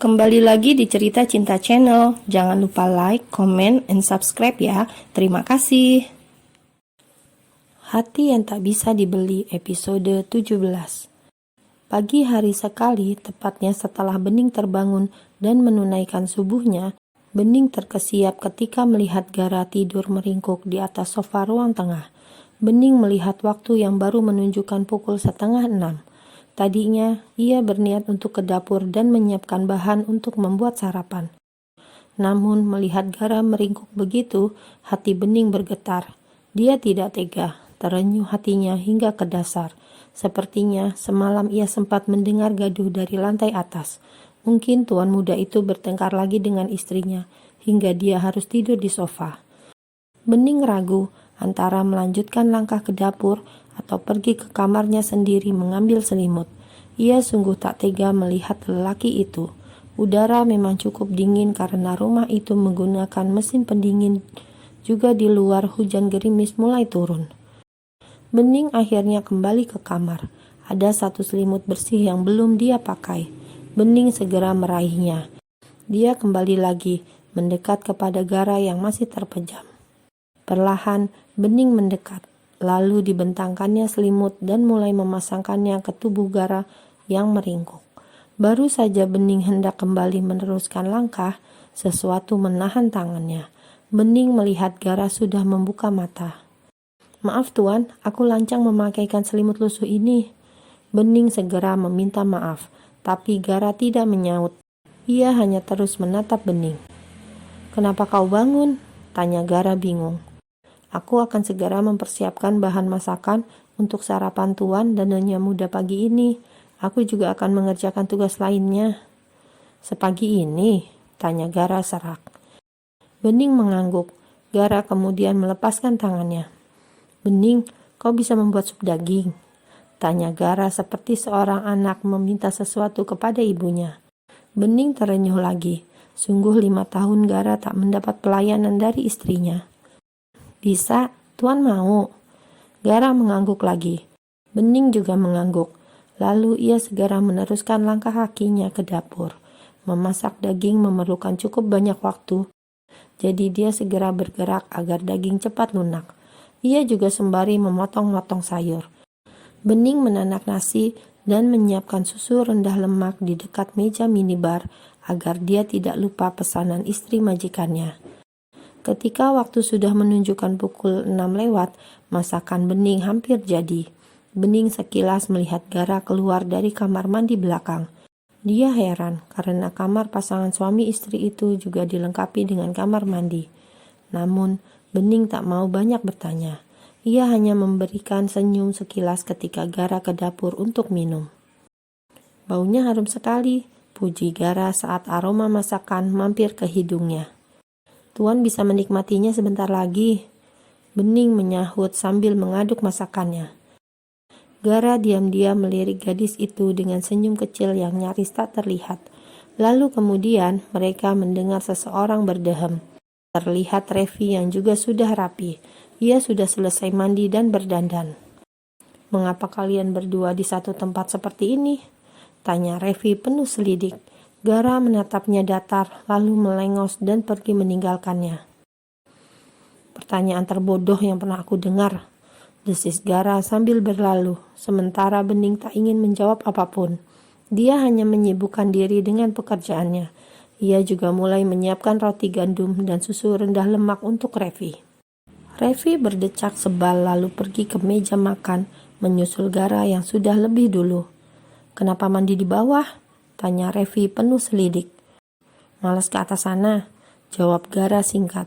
Kembali lagi di Cerita Cinta Channel. Jangan lupa like, comment, and subscribe ya. Terima kasih. Hati yang tak bisa dibeli, episode 17. Pagi hari sekali, tepatnya setelah Bening terbangun dan menunaikan subuhnya, Bening terkesiap ketika melihat Gara tidur meringkuk di atas sofa ruang tengah. Bening melihat waktu yang baru menunjukkan pukul 5:30. Tadinya, ia berniat untuk ke dapur dan menyiapkan bahan untuk membuat sarapan. Namun, melihat Gara meringkuk begitu, hati Bening bergetar. Dia tidak tega, terenyuh hatinya hingga ke dasar. Sepertinya semalam ia sempat mendengar gaduh dari lantai atas. Mungkin tuan muda itu bertengkar lagi dengan istrinya, hingga dia harus tidur di sofa. Bening ragu antara melanjutkan langkah ke dapur atau pergi ke kamarnya sendiri mengambil selimut. Ia sungguh tak tega melihat lelaki itu. Udara memang cukup dingin karena rumah itu menggunakan mesin pendingin. Juga di luar hujan gerimis mulai turun. Bening akhirnya kembali ke kamar. Ada satu selimut bersih yang belum dia pakai. Bening segera meraihnya. Dia kembali lagi, mendekat kepada Gara yang masih terpejam. Perlahan, Bening mendekat, lalu dibentangkannya selimut dan mulai memasangkannya ke tubuh Gara yang meringkuk. Baru saja Bening hendak kembali meneruskan langkah, sesuatu menahan tangannya. Bening melihat Gara sudah membuka mata. "Maaf tuan, aku lancang memakaikan selimut lusuh ini." Bening segera meminta maaf, tapi Gara tidak menyaut. Ia hanya terus menatap Bening. "Kenapa kau bangun?" tanya Gara bingung. "Aku akan segera mempersiapkan bahan masakan untuk sarapan tuan dan nyonya muda pagi ini. Aku juga akan mengerjakan tugas lainnya." "Sepagi ini?" tanya Gara serak. Bening mengangguk. Gara kemudian melepaskan tangannya. "Bening, kau bisa membuat sup daging?" tanya Gara seperti seorang anak meminta sesuatu kepada ibunya. Bening terenyuh lagi. Sungguh 5 tahun Gara tak mendapat pelayanan dari istrinya. "Bisa, tuan mau?" Gara mengangguk lagi. Bening juga mengangguk. Lalu ia segera meneruskan langkah kakinya ke dapur. Memasak daging memerlukan cukup banyak waktu. Jadi dia segera bergerak agar daging cepat lunak. Ia juga sembari memotong-motong sayur. Bening menanak nasi dan menyiapkan susu rendah lemak di dekat meja minibar agar dia tidak lupa pesanan istri majikannya. Ketika waktu sudah menunjukkan pukul 6 lewat, masakan Bening hampir jadi. Bening sekilas melihat Gara keluar dari kamar mandi belakang. Dia heran karena kamar pasangan suami istri itu juga dilengkapi dengan kamar mandi. Namun, Bening tak mau banyak bertanya. Ia hanya memberikan senyum sekilas ketika Gara ke dapur untuk minum. "Baunya harum sekali," puji Gara saat aroma masakan mampir ke hidungnya. "Tuan bisa menikmatinya sebentar lagi," Bening menyahut sambil mengaduk masakannya. Gara diam-diam melirik gadis itu dengan senyum kecil yang nyaris tak terlihat. Lalu kemudian mereka mendengar seseorang berdehem. Terlihat Revi yang juga sudah rapi. Ia sudah selesai mandi dan berdandan. "Mengapa kalian berdua di satu tempat seperti ini?" tanya Revi penuh selidik. Gara menatapnya datar, lalu melengos dan pergi meninggalkannya. "Pertanyaan terbodoh yang pernah aku dengar," desis Gara sambil berlalu, sementara Bening tak ingin menjawab apapun. Dia hanya menyibukkan diri dengan pekerjaannya. Ia juga mulai menyiapkan roti gandum dan susu rendah lemak untuk Revi. Revi berdecak sebal lalu pergi ke meja makan, menyusul Gara yang sudah lebih dulu. "Kenapa mandi di bawah?" tanya Revi penuh selidik. "Malas ke atas sana," jawab Gara singkat.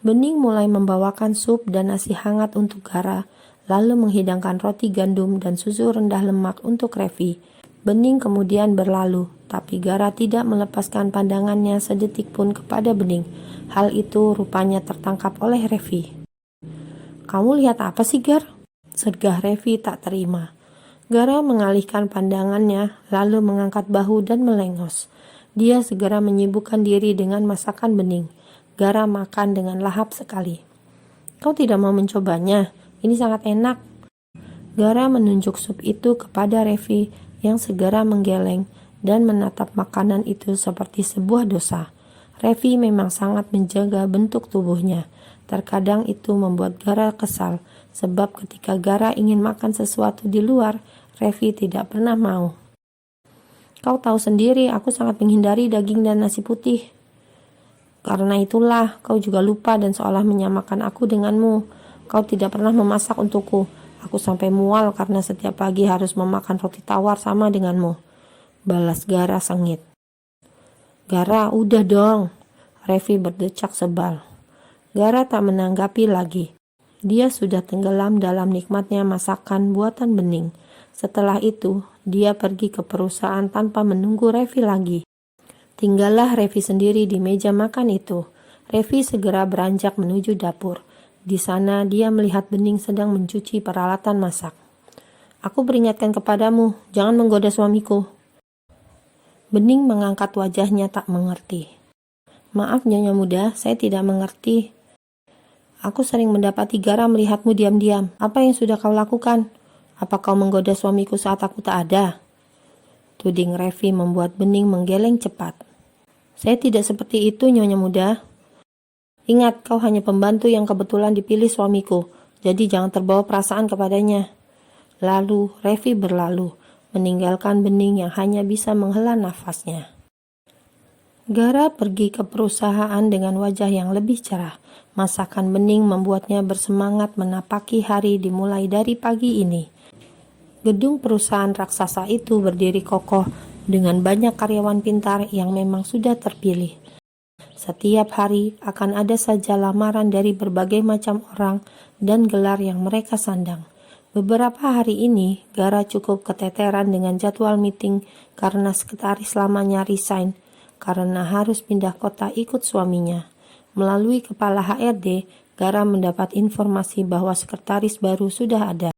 Bening mulai membawakan sup dan nasi hangat untuk Gara, lalu menghidangkan roti gandum dan susu rendah lemak untuk Revi. Bening kemudian berlalu, tapi Gara tidak melepaskan pandangannya sedetik pun kepada Bening. Hal itu rupanya tertangkap oleh Revi. "Kamu lihat apa sih, Gar?" sergah Revi tak terima. Gara mengalihkan pandangannya, lalu mengangkat bahu dan melengos. Dia segera menyibukkan diri dengan masakan Bening. Gara makan dengan lahap sekali. "Kau tidak mau mencobanya? Ini sangat enak." Gara menunjuk sup itu kepada Revi yang segera menggeleng dan menatap makanan itu seperti sebuah dosa. Revi memang sangat menjaga bentuk tubuhnya. Terkadang itu membuat Gara kesal, sebab ketika Gara ingin makan sesuatu di luar, Revi tidak pernah mau. Kau tahu sendiri, aku sangat menghindari daging dan nasi putih. Karena itulah, kau juga lupa dan seolah menyamakan aku denganmu. Kau tidak pernah memasak untukku. Aku sampai mual karena setiap pagi harus memakan roti tawar sama denganmu. Balas Gara sengit. Gara, udah dong. Revi berdecak sebal. Gara tak menanggapi lagi. Dia sudah tenggelam dalam nikmatnya masakan buatan Bening. Setelah itu, dia pergi ke perusahaan tanpa menunggu Revi lagi. Tinggallah Revi sendiri di meja makan itu. Revi segera beranjak menuju dapur. Di sana dia melihat Bening sedang mencuci peralatan masak. Aku peringatkan kepadamu, jangan menggoda suamiku. Bening mengangkat wajahnya tak mengerti. Maaf Nyonya Muda, saya tidak mengerti. Aku sering mendapati Gara melihatmu diam-diam. Apa yang sudah kau lakukan? Apa kau menggoda suamiku saat aku tak ada? Tuding Revi membuat Bening menggeleng cepat. Saya tidak seperti itu Nyonya Muda. Ingat, kau hanya pembantu yang kebetulan dipilih suamiku, jadi jangan terbawa perasaan kepadanya. Lalu Revi berlalu, meninggalkan Bening yang hanya bisa menghela nafasnya. Gara pergi ke perusahaan dengan wajah yang lebih cerah. Masakan Bening membuatnya bersemangat menapaki hari dimulai dari pagi ini. Gedung perusahaan raksasa itu berdiri kokoh dengan banyak karyawan pintar yang memang sudah terpilih. Setiap hari akan ada saja lamaran dari berbagai macam orang dan gelar yang mereka sandang. Beberapa hari ini, Gara cukup keteteran dengan jadwal meeting karena sekretaris lamanya resign karena harus pindah kota ikut suaminya. Melalui kepala HRD, Gara mendapat informasi bahwa sekretaris baru sudah ada.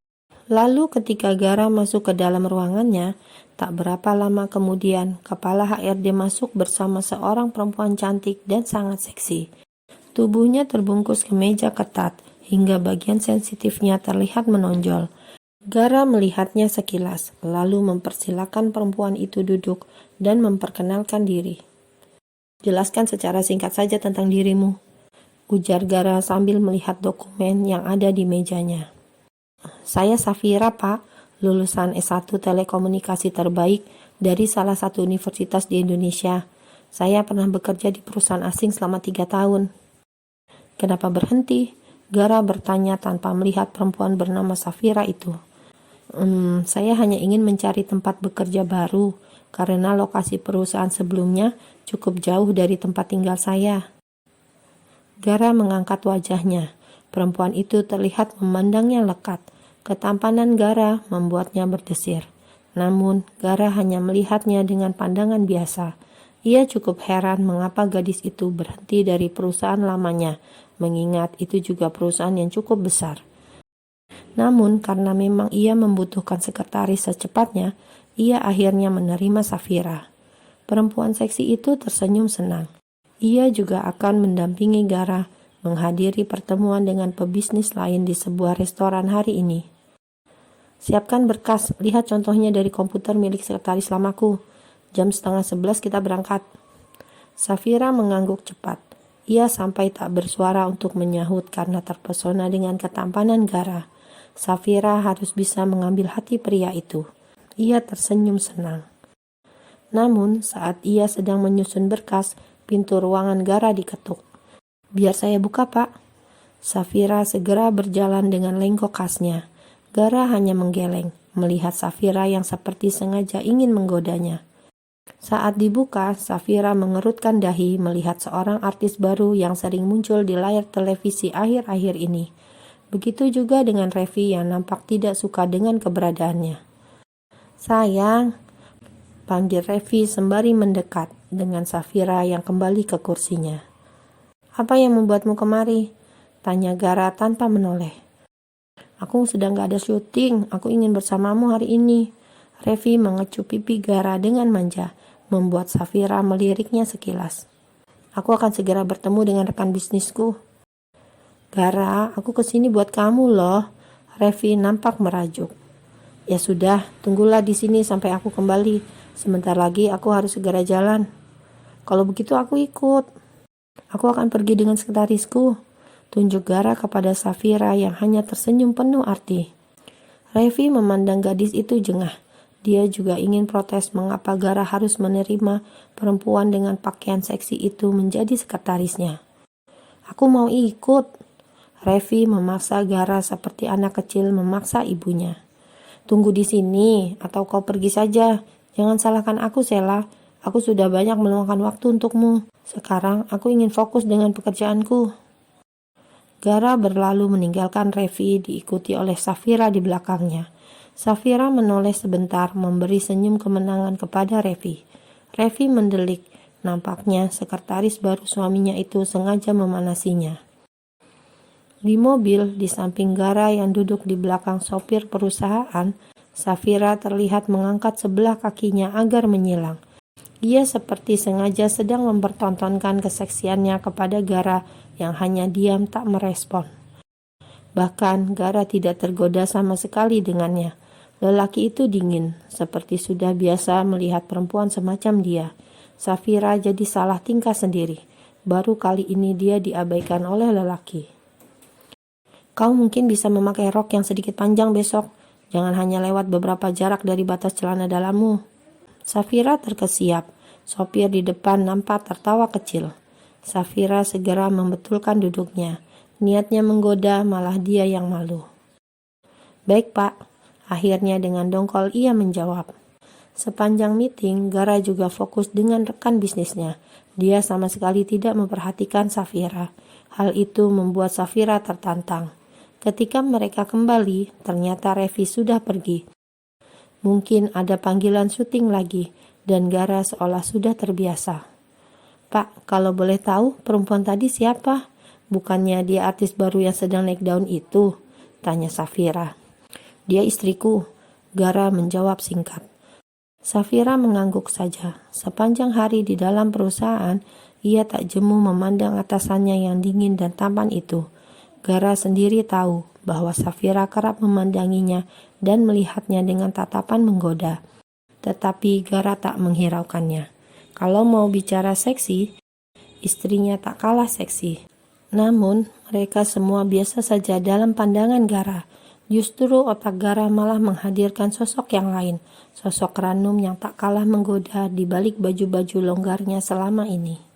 Lalu ketika Gara masuk ke dalam ruangannya, tak berapa lama kemudian kepala HRD masuk bersama seorang perempuan cantik dan sangat seksi. Tubuhnya terbungkus ke meja ketat, hingga bagian sensitifnya terlihat menonjol. Gara melihatnya sekilas, lalu mempersilakan perempuan itu duduk dan memperkenalkan diri. Jelaskan secara singkat saja tentang dirimu, ujar Gara sambil melihat dokumen yang ada di mejanya. Saya Safira, Pak, lulusan S1 Telekomunikasi terbaik dari salah satu universitas di Indonesia. Saya pernah bekerja di perusahaan asing selama 3 tahun. Kenapa berhenti? Gara bertanya tanpa melihat perempuan bernama Safira itu. Saya hanya ingin mencari tempat bekerja baru, karena lokasi perusahaan sebelumnya cukup jauh dari tempat tinggal saya. Gara mengangkat wajahnya. Perempuan itu terlihat memandangnya lekat. Ketampanan Gara membuatnya berdesir. Namun, Gara hanya melihatnya dengan pandangan biasa. Ia cukup heran mengapa gadis itu berhenti dari perusahaan lamanya, mengingat itu juga perusahaan yang cukup besar. Namun, karena memang ia membutuhkan sekretaris secepatnya, ia akhirnya menerima Safira. Perempuan seksi itu tersenyum senang. Ia juga akan mendampingi Gara menghadiri pertemuan dengan pebisnis lain di sebuah restoran hari ini. Siapkan berkas, lihat contohnya dari komputer milik sekretaris lamaku. Jam 10:30 kita berangkat. Safira mengangguk cepat. Ia sampai tak bersuara untuk menyahut karena terpesona dengan ketampanan Gara. Safira harus bisa mengambil hati pria itu. Ia tersenyum senang. Namun saat ia sedang menyusun berkas, pintu ruangan Gara diketuk. Biar saya buka, Pak. Safira segera berjalan dengan lenggok khasnya. Gara hanya menggeleng, melihat Safira yang seperti sengaja ingin menggodanya. Saat dibuka, Safira mengerutkan dahi melihat seorang artis baru yang sering muncul di layar televisi akhir-akhir ini. Begitu juga dengan Revi yang nampak tidak suka dengan keberadaannya. Sayang, panggil Revi sembari mendekat dengan Safira yang kembali ke kursinya. Apa yang membuatmu kemari? Tanya Gara tanpa menoleh. Aku sedang gak ada syuting, aku ingin bersamamu hari ini. Revi mengecup pipi Gara dengan manja, membuat Safira meliriknya sekilas. Aku akan segera bertemu dengan rekan bisnisku. Gara, aku kesini buat kamu loh. Revi nampak merajuk. Ya sudah, tunggulah di sini sampai aku kembali. Sebentar lagi aku harus segera jalan. Kalau begitu aku ikut. Aku akan pergi dengan sekretarisku. Tunjuk Gara kepada Safira yang hanya tersenyum penuh arti. Revi memandang gadis itu jengah. Dia juga ingin protes mengapa Gara harus menerima perempuan dengan pakaian seksi itu menjadi sekretarisnya. Aku mau ikut. Revi memaksa Gara seperti anak kecil memaksa ibunya. Tunggu di sini atau kau pergi saja. Jangan salahkan aku, Sela. Aku sudah banyak meluangkan waktu untukmu. Sekarang aku ingin fokus dengan pekerjaanku. Gara berlalu meninggalkan Revi diikuti oleh Safira di belakangnya. Safira menoleh sebentar memberi senyum kemenangan kepada Revi. Revi mendelik. Nampaknya sekretaris baru suaminya itu sengaja memanasinya. Di mobil di samping Gara yang duduk di belakang sopir perusahaan, Safira terlihat mengangkat sebelah kakinya agar menyilang. Ia seperti sengaja sedang mempertontonkan keseksiannya kepada Gara yang hanya diam tak merespon. Bahkan Gara tidak tergoda sama sekali dengannya. Lelaki itu dingin, seperti sudah biasa melihat perempuan semacam dia. Safira jadi salah tingkah sendiri. Baru kali ini dia diabaikan oleh lelaki. Kau mungkin bisa memakai rok yang sedikit panjang besok. Jangan hanya lewat beberapa jarak dari batas celana dalammu. Safira terkesiap. Sopir di depan nampak tertawa kecil. Safira segera membetulkan duduknya. Niatnya menggoda, malah dia yang malu. Baik, Pak. Akhirnya dengan dongkol ia menjawab. Sepanjang meeting, Gara juga fokus dengan rekan bisnisnya. Dia sama sekali tidak memperhatikan Safira. Hal itu membuat Safira tertantang. Ketika mereka kembali, ternyata Revi sudah pergi. Mungkin ada panggilan syuting lagi, dan Gara seolah sudah terbiasa. Pak, kalau boleh tahu perempuan tadi siapa? Bukannya dia artis baru yang sedang naik daun itu? Tanya Safira. Dia istriku, Gara menjawab singkat. Safira mengangguk saja. Sepanjang hari di dalam perusahaan, ia tak jemu memandang atasannya yang dingin dan tampan itu. Gara sendiri tahu bahwa Safira kerap memandanginya dan melihatnya dengan tatapan menggoda. Tetapi Gara tak menghiraukannya. Kalau mau bicara seksi, istrinya tak kalah seksi. Namun, mereka semua biasa saja dalam pandangan Gara. Justru otak Gara malah menghadirkan sosok yang lain, sosok ranum yang tak kalah menggoda di balik baju-baju longgarnya selama ini.